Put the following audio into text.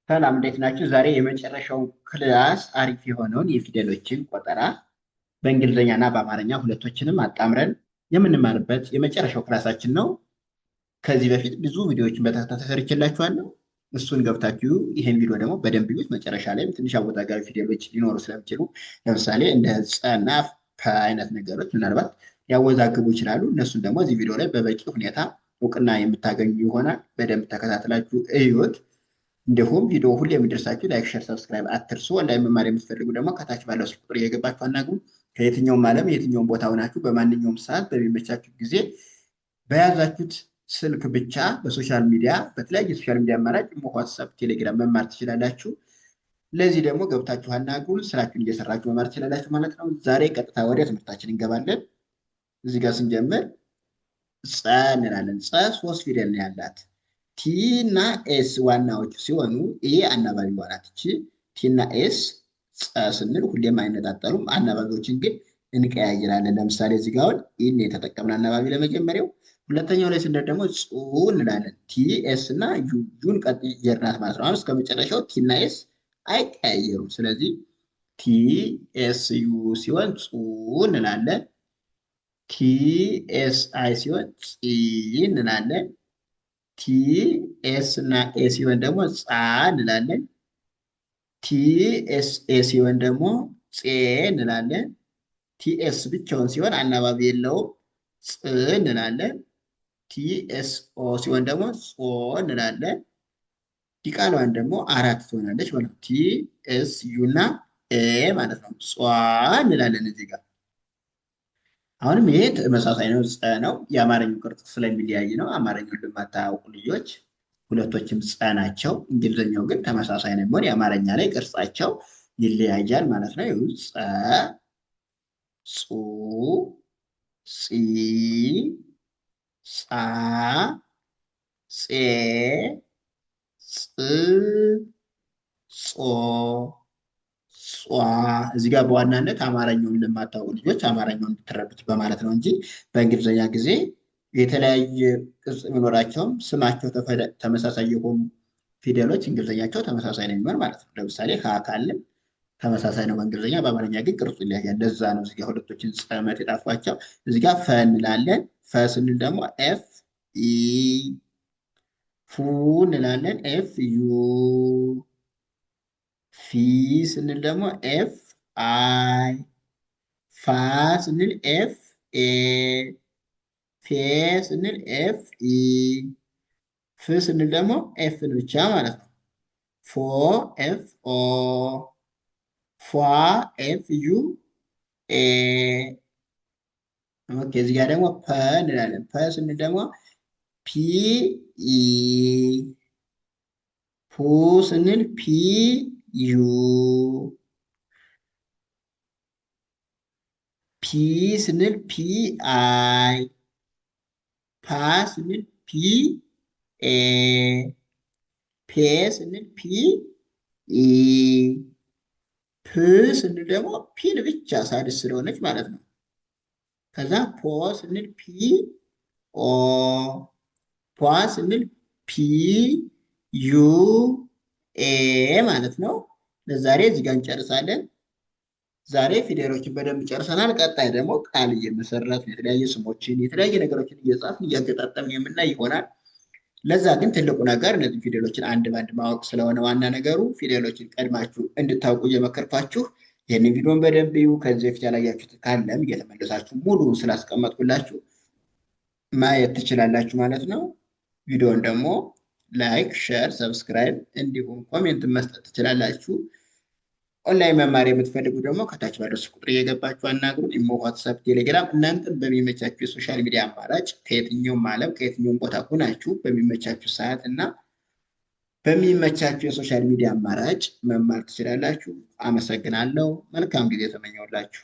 ሰላም እንዴት ናችሁ? ዛሬ የመጨረሻው ክላስ አሪፍ የሆነውን የፊደሎችን ቆጠራ በእንግሊዝኛ እና በአማርኛ ሁለቶችንም አጣምረን የምንማርበት የመጨረሻው ክላሳችን ነው። ከዚህ በፊት ብዙ ቪዲዮዎችን በተከታታይ ሰርቼላችኋለሁ። እሱን ገብታችሁ ይህን ቪዲዮ ደግሞ በደንብ ይዩት። መጨረሻ ላይም ትንሽ አወዛጋቢ ፊደሎች ሊኖሩ ስለሚችሉ ለምሳሌ እንደ ጸ እና ፐ አይነት ነገሮች ምናልባት ሊያወዛግቡ ይችላሉ። እነሱን ደግሞ እዚህ ቪዲዮ ላይ በበቂ ሁኔታ እውቅና የምታገኙ ይሆናል። በደንብ ተከታትላችሁ እዩት። እንዲሁም ቪዲዮ ሁሌ የሚደርሳችሁ ላይክ፣ ሸር፣ ሰብስክራይብ አትርሱ። ኦንላይን መማር የምትፈልጉ ደግሞ ከታች ባለው ስልክ ቁጥር እየገባችሁ አናግሩ። ከየትኛውም ዓለም የትኛውም ቦታ ሆናችሁ በማንኛውም ሰዓት በሚመቻችሁ ጊዜ በያዛችሁት ስልክ ብቻ በሶሻል ሚዲያ በተለያየ ሶሻል ሚዲያ አማራጭ ዋትሳፕ፣ ቴሌግራም መማር ትችላላችሁ። ለዚህ ደግሞ ገብታችሁ አናግሩን። ስራችሁን እየሰራችሁ መማር ትችላላችሁ ማለት ነው። ዛሬ ቀጥታ ወደ ትምህርታችን እንገባለን። እዚህ ጋር ስንጀምር ጸ እንላለን። ጸ ሶስት ፊደል ነው ያላት። ቲ እና ኤስ ዋናዎቹ ሲሆኑ ኤ አናባቢዋ ናት። እቺ ቲ እና ኤስ ጸ ስንል ሁሌም አይነጣጠሉም። አናባቢዎችን ግን እንቀያይራለን። ለምሳሌ እዚህ ጋር አሁን ኢን የተጠቀምን አናባቢ ለመጀመሪያው፣ ሁለተኛው ላይ ስንደርስ ደግሞ ጹ እንላለን። ቲ ኤስ እና ዩን ቀይርናት ማለት ነው። አሁን እስከ መጨረሻው ቲ እና ኤስ አይቀያየሩም። ስለዚህ ቲ ኤስ ዩ ሲሆን ጹ እንላለን። ቲ ኤስ አይ ሲሆን ፂ እንላለን። ቲ ኤስ እና ኤ ሲሆን ደግሞ ጻ እንላለን። ቲ ኤስ ኤ ሲሆን ደግሞ ፄ እንላለን። ቲ ኤስ ብቻውን ሲሆን አናባቢ የለውም፣ ጽ እንላለን። ቲ ኤስ ኦ ሲሆን ደግሞ ጾ እንላለን። ዲቃላዋን ደግሞ አራት ትሆናለች ማለት ነው። ቲ ኤስ ዩ እና ኤ ማለት ነው። ጿ እንላለን እዚህ ጋር። አሁንም ይሄ ተመሳሳይ ነው፣ ጸ ነው። የአማርኛው ቅርጽ ስለሚለያይ ነው። አማርኛውን ለማታውቁ ልጆች ሁለቶችም ጸ ናቸው። እንግሊዝኛው ግን ተመሳሳይ ነው የሚሆን፣ የአማርኛ ላይ ቅርጻቸው ይለያያል ማለት ነው። ይኸው ጸ፣ ጹ፣ ጺ፣ ጻ፣ ፄ፣ ጽ፣ ጾ፣ ጿ። እዚህ ጋር በዋናነት አማርኛውን ለማታውቁ ልጆች አማርኛውን እንድትረዱት በማለት ነው እንጂ በእንግሊዝኛ ጊዜ የተለያየ ቅርጽ የሚኖራቸውም ስማቸው ተመሳሳይ የሆኑ ፊደሎች እንግሊዝኛቸው ተመሳሳይ ነው የሚሆን ማለት ነው። ለምሳሌ ሀ ካለም ተመሳሳይ ነው በእንግሊዝኛ፣ በአማርኛ ግን ቅርጹ ይለያያል። ለዛ ነው እዚጋ ሁለቶችን ጸመት የጣፏቸው። እዚጋ ፈ እንላለን። ፈ ስንል ደግሞ ኤፍ ኢ፣ ፉ እንላለን ኤፍ ዩ፣ ፊ ስንል ደግሞ ኤፍ አይ፣ ፋ ስንል ኤፍ ኤ፣ ፌ ስንል ኤፍ ኢ፣ ፍ ስንል ደግሞ ኤፍን ብቻ ማለት ነው። ፎ ኤፍ ኦ፣ ፏ ኤፍ ዩ ኤ። ኦኬ እዚህ ጋር ደግሞ ፐ እንላለን። ፐ ስንል ደግሞ ፒ ኢ፣ ፑ ስንል ፒ ዩ፣ ፒ ስንል ፒ አይ፣ ፓ ስንል ፒ ኤ፣ ፔ ስንል ፒ ኢ፣ ፕ ስንል ደግሞ ፒን ብቻ ሳድስ ስለሆነች ማለት ነው። ከዛ ፖ ስንል ፒ ኦ፣ ፖ ስንል ፒ ዩ ኤ ማለት ነው። ለዛሬ እዚህ ጋር እንጨርሳለን። ዛሬ ፊደሎችን በደንብ ጨርሰናል። ቀጣይ ደግሞ ቃል እየመሰረትን የተለያየ ስሞችን የተለያየ ነገሮችን እየጻፍን እያገጣጠምን የምናይ ይሆናል። ለዛ ግን ትልቁ ነገር እነዚህ ፊደሎችን አንድ ባንድ ማወቅ ስለሆነ ዋና ነገሩ ፊደሎችን ቀድማችሁ እንድታውቁ እየመከርኳችሁ ይህንን ቪዲዮን በደንብ ይዩ። ከዚህ በፊት ያላያችሁት ካለም እየተመለሳችሁ ሙሉውን ስላስቀመጥኩላችሁ ማየት ትችላላችሁ ማለት ነው። ቪዲዮን ደግሞ ላይክ፣ ሼር፣ ሰብስክራይብ እንዲሁም ኮሜንት መስጠት ትችላላችሁ። ኦንላይን መማር የምትፈልጉ ደግሞ ከታች ባለው ቁጥር እየገባችሁ አናግሩን። ኢሞ፣ ዋትሳፕ፣ ቴሌግራም እናንተም በሚመቻችሁ የሶሻል ሚዲያ አማራጭ ከየትኛውም ዓለም ከየትኛውም ቦታ ሆናችሁ በሚመቻችሁ ሰዓት እና በሚመቻችሁ የሶሻል ሚዲያ አማራጭ መማር ትችላላችሁ። አመሰግናለሁ። መልካም ጊዜ ተመኘውላችሁ።